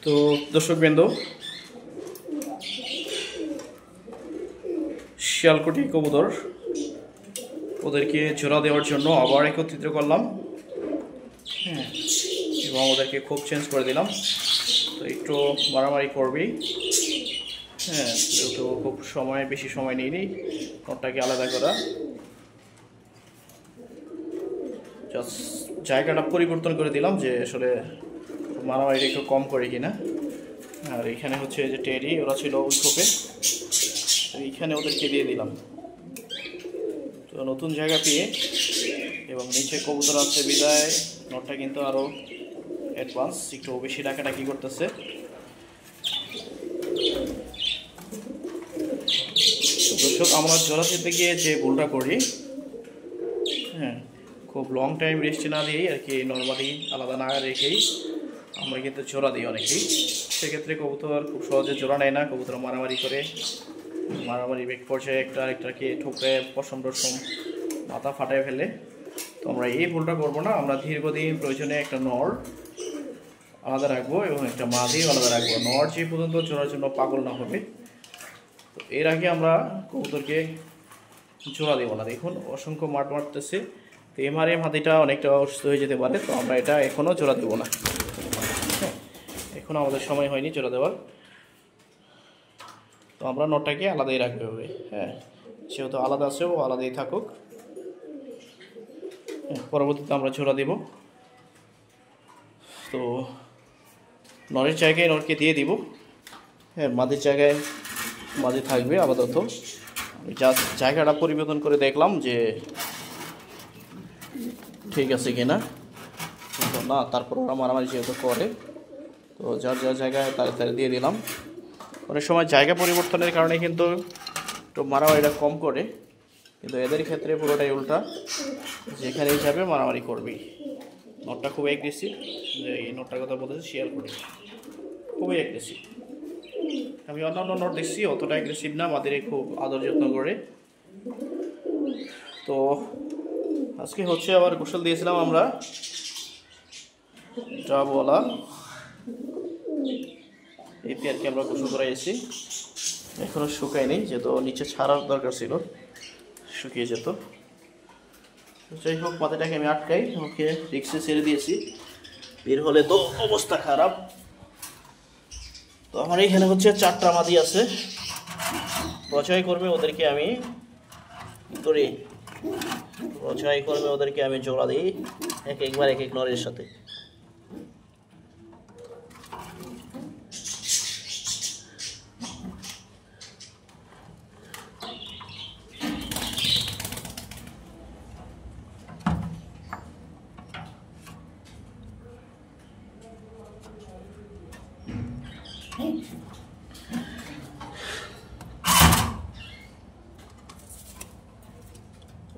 তো দর্শকবৃন্দ, শিয়ালকুটি কবুতর ওদেরকে জোড়া দেওয়ার জন্য আবার একত্রিত করলাম। হ্যাঁ, এবং ওদেরকে খুব চেঞ্জ করে দিলাম। তো একটু মারামারি করবি। হ্যাঁ, যেহেতু খুব বেশি সময় নিইনি ওটাকে আলাদা করা, জাস্ট জায়গাটা পরিবর্তন করে দিলাম যে আসলে মারামারিটা একটু কম করে কিনা। আর এখানে হচ্ছে যে টেডি, ওরা ছিল ওই খোপে, এইখানে ওদেরকে দিয়ে দিলাম। তো নতুন জায়গা পেয়ে এবং নিচে কবুতর আছে বিদায় নটটা কিন্তু আরও অ্যাডভান্স, একটু বেশি ডাকাডাকি করতেছে। দর্শক, আমরা জোড়া দিতে গিয়ে যে ভুলটা করি, হ্যাঁ, খুব লং টাইম রেস্ট না দিয়েই আর কি, নর্মালি আলাদা না রেখেই আমরা কিন্তু জোড়া দিই অনেকেই। সেক্ষেত্রে কবুতর খুব সহজে জোড়া নেয় না, কবুতর মারামারি করে, মারামারি বেগ পর্যায়ে একটা আরেকটাকে ঠুকরে পশম টসম মাথা ফাটায় ফেলে। তো আমরা এই ভুলটা করবো না। আমরা দীর্ঘদিন প্রয়োজনে একটা নর আলাদা রাখবো এবং একটা মাদিও আলাদা রাখবো, নর যে পর্যন্ত জোড়ার জন্য পাগল না হবে। তো এর আগে আমরা কবুতরকে জোড়া দেবো না। দেখুন অসংখ্য মাঠ মারতেছে, তো এমআরএ মাদিটা অনেকটা অসুস্থ হয়ে যেতে পারে, তো আমরা এটা এখনও জোড়া দেবো না। হ্যাঁ, এখনও আমাদের সময় হয়নি জোড়া দেওয়ার। তো আমরা নটটাকে আলাদাই রাখতে হবে। হ্যাঁ, সেহেতু আলাদা আছে, ও আলাদাই থাকুক। পরবর্তীতে আমরা জোড়া দেব। তো নরের জায়গায় নরকে দিয়ে দিব। হ্যাঁ, মাদির জায়গায় মাদি থাকবে আপাতত। জাস্ট জায়গাটা পরিবর্তন করে দেখলাম যে ঠিক আছে কিনা। না, তারপর ওরা মারামারি যেহেতু করে, তো যার যার জায়গায় তাড়াতাড়ি দিয়ে দিলাম। অনেক সময় জায়গা পরিবর্তনের কারণে কিন্তু একটু মারামারিটা কম করে, কিন্তু এদের ক্ষেত্রে পুরোটাই উল্টা, যেখানেই যাবে মারামারি করবি। নটটা খুব অ্যাগ্রেসিভ, যে এই নটটার কথা বলেছে শিয়ালকুটি, খুবই অ্যাগ্রেসিভ। আমি অন্যান্য নট দেখছি অতটা অ্যাগ্রেসিভ না, আমাদের খুব আদর যত্ন করে। তো আজকে হচ্ছে আবার গোসল দিয়েছিলাম আমরা, যা বলা এই পেয়ারকে আমরা গোসল করাইছি। এখনও শুকায়নি, যেহেতু নিচে ছাড়ার দরকার ছিল, শুকিয়ে যেত। যাই হোক, মাথাটাকে আমি আটকাই, ওকে রিক্সে ছেড়ে দিয়েছি, বের হলে তো অবস্থা খারাপ। তো আমার এইখানে হচ্ছে 4টা মাদি আছে, রচয় করবে ওদেরকে আমি ধরি, রচয় করবে ওদেরকে আমি জোড়া দিই একবার এক এক নরের সাথে।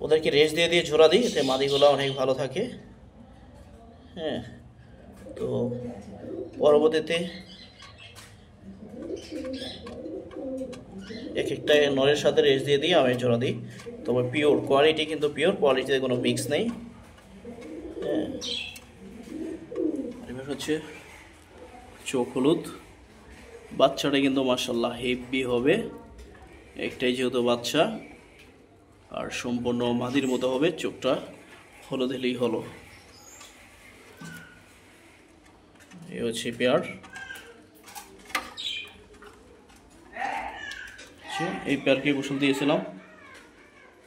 ওদেরকে রেস্ট দিয়ে দিয়ে জোড়া দিই, এতে মাদিগুলো অনেক ভালো থাকে। হ্যাঁ, তো পরবর্তীতে এক একটা নরের সাথে রেস্ট দিয়ে দিয়ে আমি জোড়া দিই। তবে পিওর কোয়ালিটি, কিন্তু পিওর কোয়ালিটিতে কোনো মিক্স নেই। হ্যাঁ, এবার হচ্ছে চোখ হলুদ, বাচ্চাটা কিন্তু মাশাআল্লাহ হেভি হবে। একটাই যেহেতু বাচ্চা, আর সম্পূর্ণ মাদির মতো হবে, চোখটা হলুদ হলেই হলো। এই হচ্ছে পেয়ার। এই পেয়ারকে গোসল দিয়েছিলাম,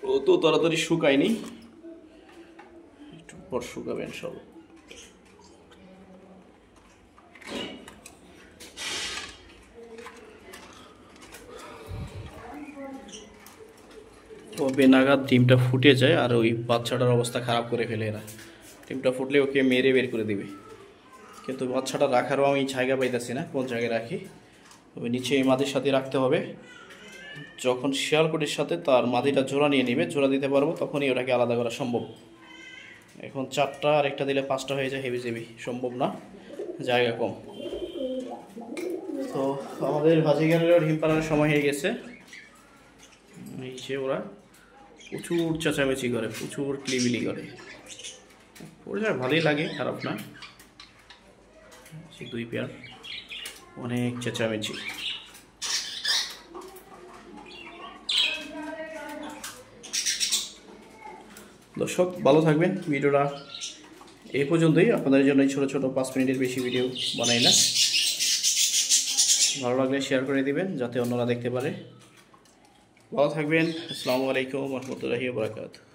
ও তো তাড়াতাড়ি শুকায়নি, একটু পর শুকাবেন সব। কবে নাগাদ ডিমটা ফুটে যায়, আর ওই বাচ্চাটার অবস্থা খারাপ করে ফেলে এরা। ডিমটা ফুটলে ওকে মেরে বের করে দিবে, কিন্তু বাচ্চাটা রাখারও আমি জায়গা পাইতেছি না, কোন জায়গায় রাখি। তবে নিচে এই মাদির সাথে রাখতে হবে। যখন শিয়ালকুটির সাথে তার মাদিটা জোড়া নিয়ে নেবে, জোড়া দিতে পারবো, তখনই ওটাকে আলাদা করা সম্ভব। এখন 4টা আর একটা দিলে 5টা হয়ে যায়, হেভি জেবি সম্ভব না, জায়গা কম। তো আমাদের ভাজিগারেরও ডিম পাড়ানোর সময় হয়ে গেছে। নিচে ওরা প্রচুর চেঁচামেচি করে, প্রচুর ক্লিবিলি করে, ওরা ভালোই লাগে, খারাপ না। 2 পেয়ার। অনেক চেঁচামেচি। দর্শক ভালো থাকবেন। ভিডিওটা এই পর্যন্তই। আপনাদের জন্য ছোট ছোট 5 মিনিটের বেশি ভিডিও বানাই না। ভালো লাগলে শেয়ার করে দিবেন যাতে অন্যরা দেখতে পারে। ভালো থাকবেন। আসসালামু আলাইকুম ওয়া রাহমাতুল্লাহি ওয়া বারাকাতুহু।